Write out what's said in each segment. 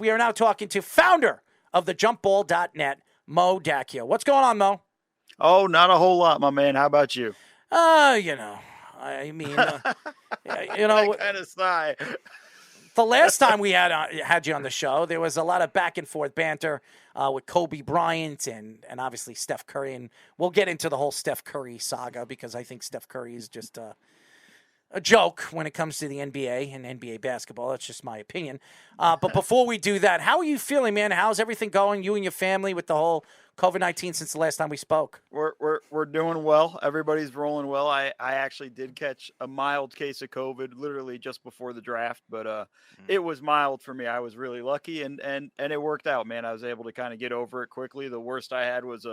We are now talking to founder of the jumpball.net, Mo Dakhil. What's going on, Mo? Oh, not a whole lot, my man. How about you? You know, I mean, That kind of sigh. the last time we had you on the show, there was a lot of back and forth banter with Kobe Bryant and obviously Steph Curry. And we'll get into the whole Steph Curry saga because I think Steph Curry is just a joke when it comes to the NBA and NBA basketball. That's just my opinion. But before we do that, how are you feeling, man? How's everything going, you and your family, with the whole COVID-19 since the last time we spoke? We're doing well. Everybody's rolling well. I actually did catch a mild case of COVID literally just before the draft, but it was mild for me. I was really lucky, and it worked out, man. I was able to kind of get over it quickly. The worst I had was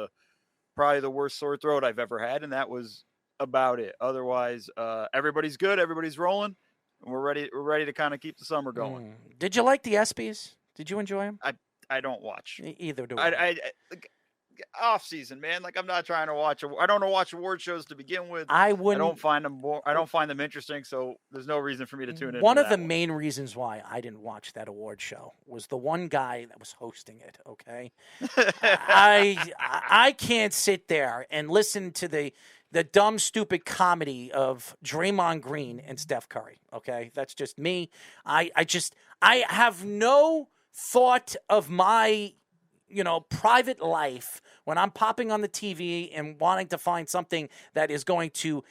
probably the worst sore throat I've ever had, and that was about it. Otherwise, everybody's good. Everybody's rolling. And we're ready. We're ready to kind of keep the summer going. Did you like the ESPYs? Did you enjoy them? I don't watch either. Do I off season, man. Like, I'm not trying to watch. I don't watch award shows to begin with. I wouldn't. I don't find them. I don't find them interesting. So there's no reason for me to tune in. One of the main reasons why I didn't watch that award show was the one guy that was hosting it. Okay, I can't sit there and listen to the dumb, stupid comedy of Draymond Green and Steph Curry. Okay, that's just me. I have no thought of my private life when I'm popping on the TV and wanting to find something that is going to,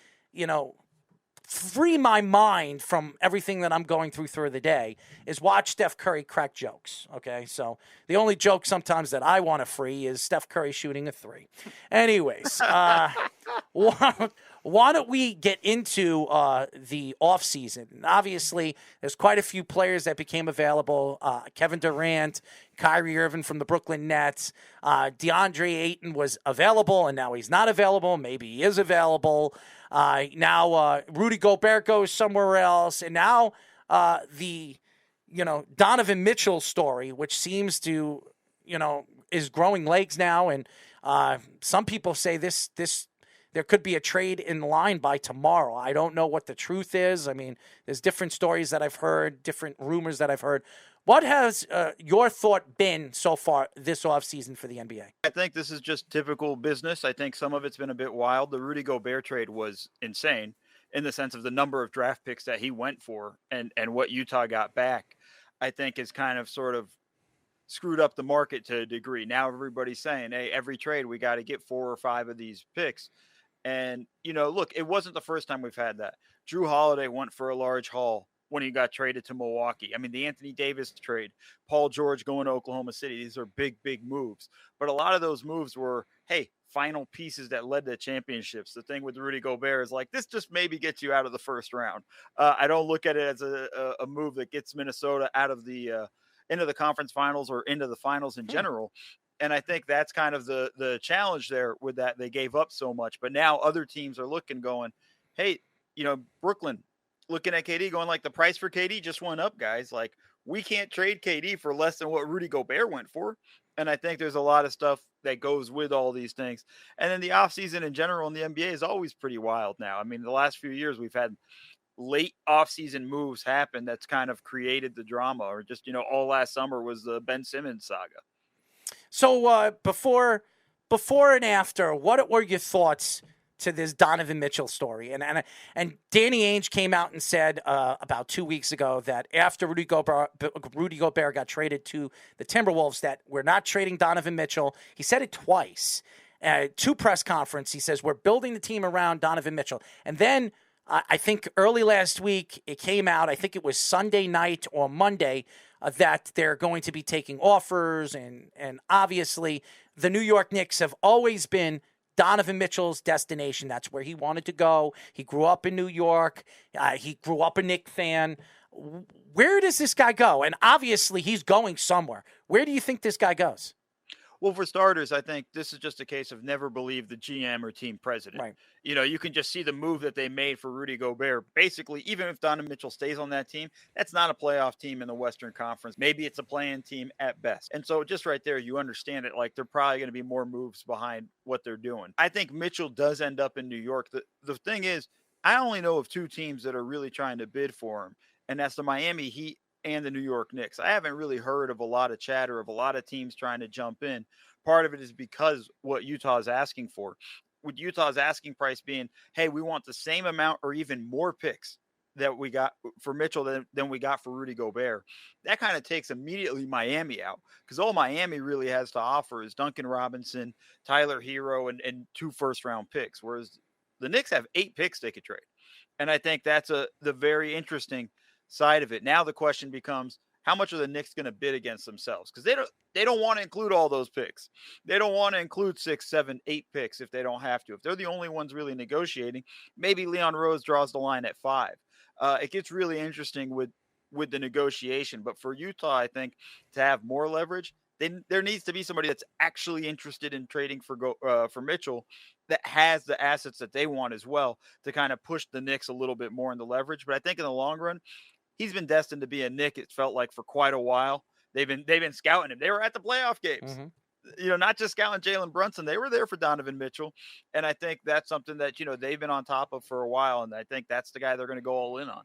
free my mind from everything that I'm going through the day, is watch Steph Curry crack jokes. Okay, so the only joke sometimes that I want to free is Steph Curry shooting a three. Anyways, why don't we get into the offseason? Obviously, there's quite a few players that became available. Kevin Durant, Kyrie Irving from the Brooklyn Nets. DeAndre Ayton was available, and now he's not available. Maybe he is available. Now Rudy Gobert goes somewhere else. And now the Donovan Mitchell story, which seems to, is growing legs now. And some people say this there could be a trade in line by tomorrow. I don't know what the truth is. I mean, there's different stories that I've heard, different rumors that I've heard. What has your thought been so far this offseason for the NBA? I think this is just typical business. I think some of it's been a bit wild. The Rudy Gobert trade was insane in the sense of the number of draft picks that he went for and what Utah got back, I think is kind of sort of screwed up the market to a degree. Now everybody's saying, hey, every trade we got to get 4 or 5 of these picks. And, look, it wasn't the first time we've had that. Drew Holiday went for a large haul when he got traded to Milwaukee. I mean, the Anthony Davis trade, Paul George going to Oklahoma City, these are big, big moves. But a lot of those moves were, hey, final pieces that led to championships. The thing with Rudy Gobert is like, this just maybe gets you out of the first round. I don't look at it as a move that gets Minnesota out of the into the conference finals or into the finals in general. And I think that's kind of the challenge there with that. They gave up so much, but now other teams are looking, going, hey, Brooklyn looking at KD going like, the price for KD just went up, guys. Like, we can't trade KD for less than what Rudy Gobert went for. And I think there's a lot of stuff that goes with all these things. And then the offseason in general in the NBA is always pretty wild now. I mean, the last few years we've had late offseason moves happen that's kind of created the drama, or just, all last summer was the Ben Simmons saga. So before and after, what were your thoughts to this Donovan Mitchell story? And Danny Ainge came out and said about 2 weeks ago that after Rudy Gobert got traded to the Timberwolves, that we're not trading Donovan Mitchell. He said it twice. 2 press conferences. He says we're building the team around Donovan Mitchell. And then I think early last week it came out, I think it was Sunday night or Monday, that they're going to be taking offers. And obviously the New York Knicks have always been Donovan Mitchell's destination. That's where he wanted to go. He grew up in New York. He grew up a Knicks fan. Where does this guy go? And obviously he's going somewhere. Where do you think this guy goes? Well, for starters, I think this is just a case of never believe the GM or team president. Right. You can just see the move that they made for Rudy Gobert. Basically, even if Donovan Mitchell stays on that team, that's not a playoff team in the Western Conference. Maybe it's a play-in team at best. And so just right there, you understand it. Like, they're probably going to be more moves behind what they're doing. I think Mitchell does end up in New York. The thing is, I only know of 2 teams that are really trying to bid for him, and that's the Miami Heat and the New York Knicks. I haven't really heard of a lot of chatter of a lot of teams trying to jump in. Part of it is because what Utah is asking for. With Utah's asking price being, hey, we want the same amount or even more picks that we got for Mitchell than we got for Rudy Gobert. That kind of takes immediately Miami out, because all Miami really has to offer is Duncan Robinson, Tyler Hero, and 2 first-round picks, whereas the Knicks have 8 picks they could trade. And I think that's the very interesting side of it. Now the question becomes, how much are the Knicks going to bid against themselves? Because they don't want to include all those picks. They don't want to include 6, 7, 8 picks if they don't have to. If they're the only ones really negotiating, maybe Leon Rose draws the line at 5. It gets really interesting with the negotiation. But for Utah, I think to have more leverage, there needs to be somebody that's actually interested in trading for Mitchell, that has the assets that they want as well, to kind of push the Knicks a little bit more in the leverage. But I think in the long run, he's been destined to be a Knick, it felt like, for quite a while. They've been scouting him. They were at the playoff games. Mm-hmm. Not just scouting Jalen Brunson. They were there for Donovan Mitchell. And I think that's something that, they've been on top of for a while. And I think that's the guy they're going to go all in on.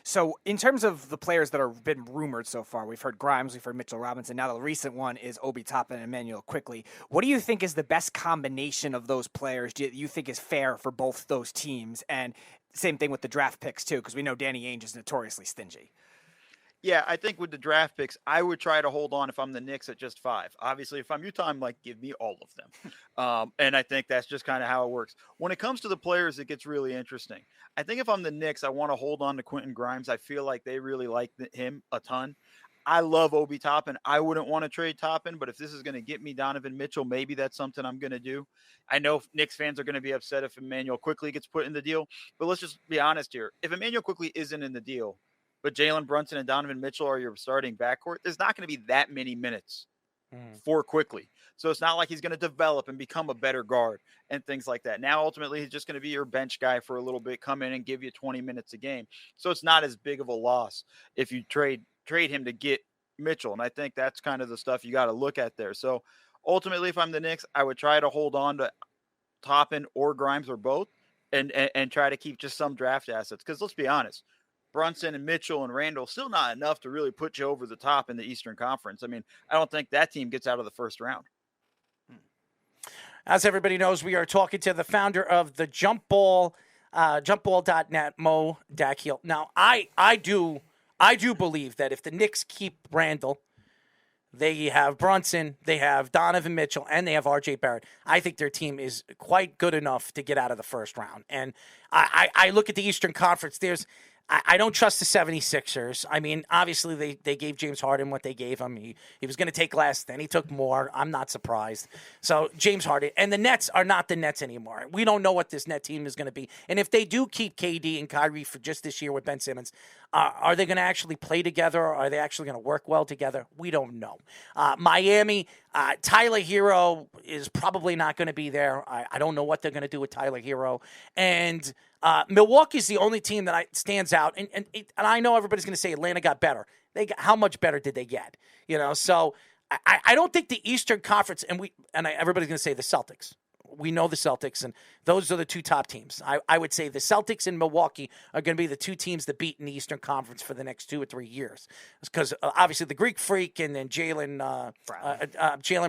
So in terms of the players that have been rumored so far, we've heard Grimes, we've heard Mitchell Robinson. Now the recent one is Obi Toppin and Emmanuel Quickley. What do you think is the best combination of those players do you think is fair for both those teams? And same thing with the draft picks too, because we know Danny Ainge is notoriously stingy. Yeah, I think with the draft picks, I would try to hold on if I'm the Knicks at just 5. Obviously, if I'm Utah, I'm like, give me all of them. And I think that's just kind of how it works. When it comes to the players, it gets really interesting. I think if I'm the Knicks, I want to hold on to Quentin Grimes. I feel like they really like him a ton. I love Obi Toppin. I wouldn't want to trade Toppin, but if this is going to get me Donovan Mitchell, maybe that's something I'm going to do. I know Knicks fans are going to be upset if Emmanuel Quickley gets put in the deal, but let's just be honest here. If Emmanuel Quickley isn't in the deal, but Jalen Brunson and Donovan Mitchell are your starting backcourt, there's not going to be that many minutes for Quickley. So it's not like he's going to develop and become a better guard and things like that. Now, ultimately, he's just going to be your bench guy for a little bit, come in and give you 20 minutes a game. So it's not as big of a loss if you trade him to get Mitchell. And I think that's kind of the stuff you got to look at there. So ultimately, if I'm the Knicks, I would try to hold on to Toppin or Grimes or both and try to keep just some draft assets. Because let's be honest, Brunson and Mitchell and Randall, still not enough to really put you over the top in the Eastern Conference. I mean, I don't think that team gets out of the first round. As everybody knows, we are talking to the founder of the Jump Ball, jumpball.net, Mo Dakhil. Now, I do believe that if the Knicks keep Randall, they have Brunson, they have Donovan Mitchell, and they have R.J. Barrett. I think their team is quite good enough to get out of the first round. And I look at the Eastern Conference. I don't trust the 76ers. I mean, obviously, they gave James Harden what they gave him. He was going to take less, then he took more. I'm not surprised. So, James Harden. And the Nets are not the Nets anymore. We don't know what this net team is going to be. And if they do keep KD and Kyrie for just this year with Ben Simmons, are they going to actually play together? Or are they actually going to work well together? We don't know. Miami, Tyler Hero is probably not going to be there. I don't know what they're going to do with Tyler Hero. And Milwaukee's the only team that stands out. And I know everybody's going to say Atlanta got better. How much better did they get? So I don't think the Eastern Conference, everybody's going to say the Celtics. We know the Celtics, and those are the 2 top teams. I would say the Celtics and Milwaukee are going to be the 2 teams that beat in the Eastern Conference for the next 2 or 3 years. Because obviously the Greek Freak and then Jalen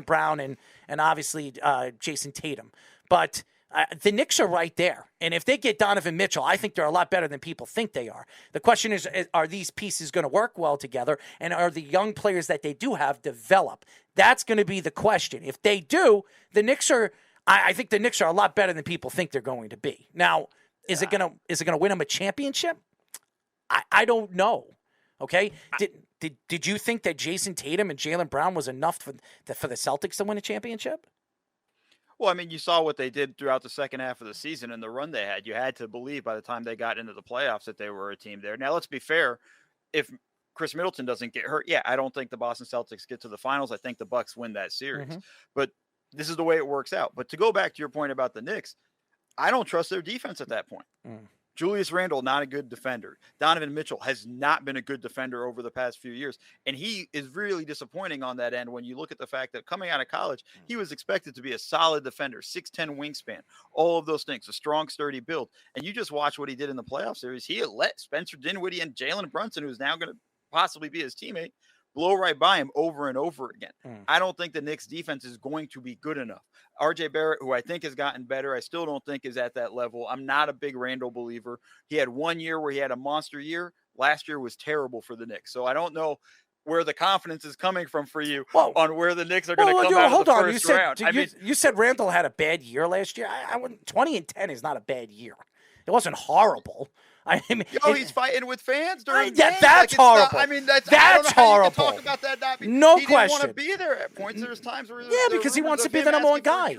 Brown and obviously Jason Tatum. But the Knicks are right there. And if they get Donovan Mitchell, I think they're a lot better than people think they are. The question is, are these pieces going to work well together? And are the young players that they do have develop? That's going to be the question. If they do, the Knicks are... I think the Knicks are a lot better than people think they're going to be. Now, is it gonna win them a championship? I don't know. Okay, did you think that Jason Tatum and Jaylen Brown was enough for the Celtics to win a championship? Well, I mean, you saw what they did throughout the second half of the season and the run they had. You had to believe by the time they got into the playoffs that they were a team there. Now, let's be fair. If Chris Middleton doesn't get hurt, I don't think the Boston Celtics get to the finals. I think the Bucks win that series. Mm-hmm. But this is the way it works out. But to go back to your point about the Knicks, I don't trust their defense at that point. Julius Randle, not a good defender. Donovan Mitchell has not been a good defender over the past few years. And he is really disappointing on that end when you look at the fact that coming out of college, he was expected to be a solid defender, 6'10" wingspan, all of those things, a strong, sturdy build. And you just watch what he did in the playoff series. He let Spencer Dinwiddie and Jalen Brunson, who's now going to possibly be his teammate, blow right by him over and over again. I don't think the Knicks defense is going to be good enough. RJ Barrett, who I think has gotten better, I still don't think is at that level. I'm not a big Randall believer. He had 1 year where he had a monster year. Last year was terrible for the Knicks. So I don't know where the confidence is coming from for you on where the Knicks are going to come out of the first round. You said Randall had a bad year last year. I wouldn't. 20-10 is not a bad year. It wasn't horrible. I mean, he's fighting with fans during games. Yeah, that's horrible. That's horrible. Talk about that. No he question. Didn't want to be there at points. There's times where because he wants to be the number one guy.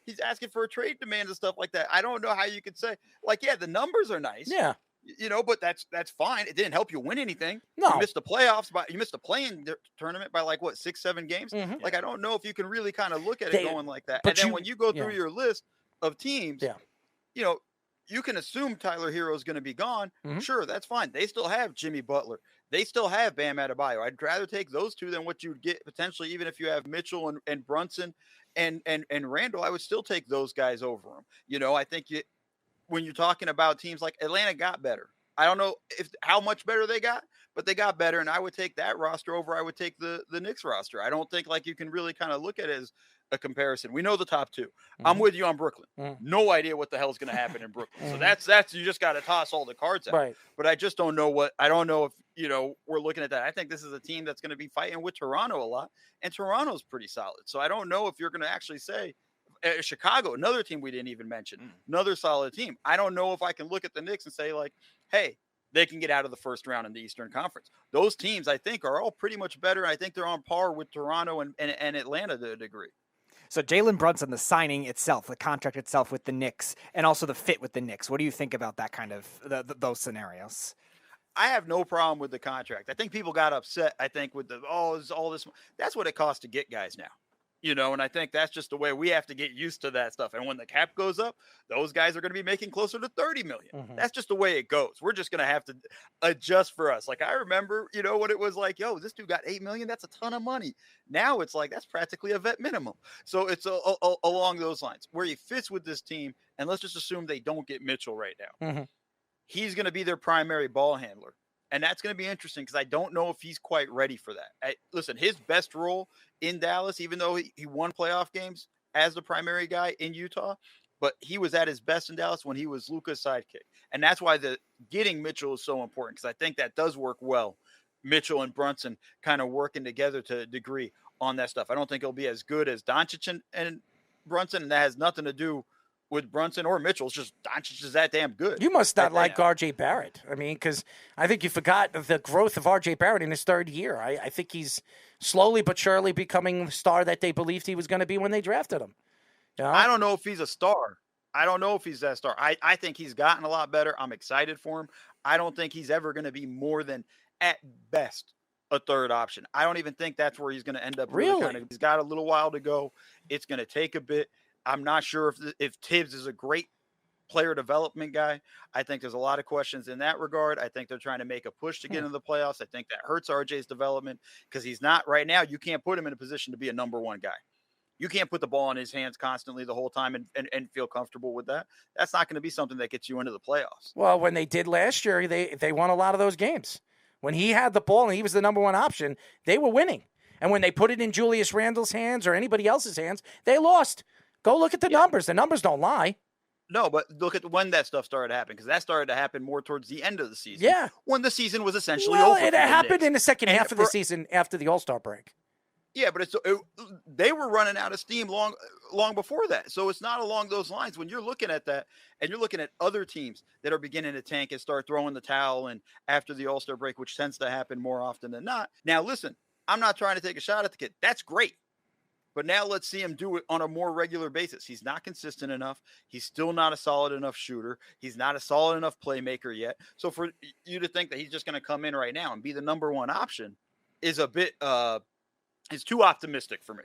He's asking for a trade demand and stuff like that. I don't know how you could say the numbers are nice. Yeah. But that's fine. It didn't help you win anything. No. You missed the playoffs, you missed the play-in tournament by 6-7 games. Mm-hmm. I don't know if you can really kind of look at it going like that. And then when you go through your list of teams, you can assume Tyler Hero is going to be gone. Mm-hmm. Sure, that's fine. They still have Jimmy Butler. They still have Bam Adebayo. I'd rather take those two than what you'd get potentially, even if you have Mitchell and Brunson and Randall. I would still take those guys over them. I think when you're talking about teams like Atlanta got better. I don't know how much better they got, but they got better. And I would take that roster over. I would take the Knicks roster. I don't think you can really kind of look at it as a comparison. We know the top two. Mm-hmm. I'm with you on Brooklyn. Mm-hmm. No idea what the hell is going to happen in Brooklyn. So that's you just got to toss all the cards out. Right. But I just don't know I don't know if, we're looking at that. I think this is a team that's going to be fighting with Toronto a lot, and Toronto's pretty solid. So I don't know if you're going to actually say Chicago, another team we didn't even mention, another solid team. I don't know if I can look at the Knicks and say hey, they can get out of the first round in the Eastern Conference. Those teams, I think, are all pretty much better. I think they're on par with Toronto and Atlanta to a degree. So Jalen Brunson, the signing itself, the contract itself with the Knicks, and also the fit with the Knicks. What do you think about that kind of those scenarios? I have no problem with the contract. I think people got upset, with all this. That's what it costs to get guys now. And I think that's just the way we have to get used to that stuff. And when the cap goes up, those guys are going to be making closer to $30 million. Mm-hmm. That's just the way it goes. We're just going to have to adjust for us. I remember, what it was like, this dude got $8 million. That's a ton of money. Now it's that's practically a vet minimum. So it's along those lines where he fits with this team. And let's just assume they don't get Mitchell right now. Mm-hmm. He's going to be their primary ball handler. And that's going to be interesting because I don't know if he's quite ready for that. Listen, his best role in Dallas, even though he won playoff games as the primary guy in Utah, but he was at his best in Dallas when he was Luka's sidekick. And that's why getting Mitchell is so important because I think that does work well. Mitchell and Brunson kind of working together to a degree on that stuff. I don't think it'll be as good as Doncic and Brunson, and that has nothing to do with Brunson or Mitchell. It's just Doncic is that damn good. You must not like RJ Barrett. I mean, because I think you forgot the growth of RJ Barrett in his third year. I think he's slowly but surely becoming the star that they believed he was going to be when they drafted him. I don't know if he's a star. I don't know if he's that star. I think he's gotten a lot better. I'm excited for him. I don't think he's ever going to be more than, at best, a third option. I don't even think that's where he's going to end up. Really? He's got a little while to go. It's going to take a bit. I'm not sure if Tibbs is a great player development guy. I think there's a lot of questions in that regard. I think they're trying to make a push to get into the playoffs. I think that hurts RJ's development because he's not right now. You can't put him in a position to be a number one guy. You can't put the ball in his hands constantly the whole time and feel comfortable with that. That's not going to be something that gets you into the playoffs. Well, when they did last year, they won a lot of those games. When he had the ball and he was the number one option, they were winning. And when they put it in Julius Randle's hands or anybody else's hands, they lost. Go look at the numbers. The numbers don't lie. No, but look at when that stuff started to happen, because that started to happen more towards the end of the season. Yeah. When the season was essentially over. Well, it happened in the second half of the season after the All-Star break. Yeah, but they were running out of steam long before that. So it's not along those lines. When you're looking at that and you're looking at other teams that are beginning to tank and start throwing the towel and after the All-Star break, which tends to happen more often than not. Now, listen, I'm not trying to take a shot at the kid. That's great. But now let's see him do it on a more regular basis. He's not consistent enough. He's still not a solid enough shooter. He's not a solid enough playmaker yet. So for you to think that he's just going to come in right now and be the number one option is a bit is too optimistic for me.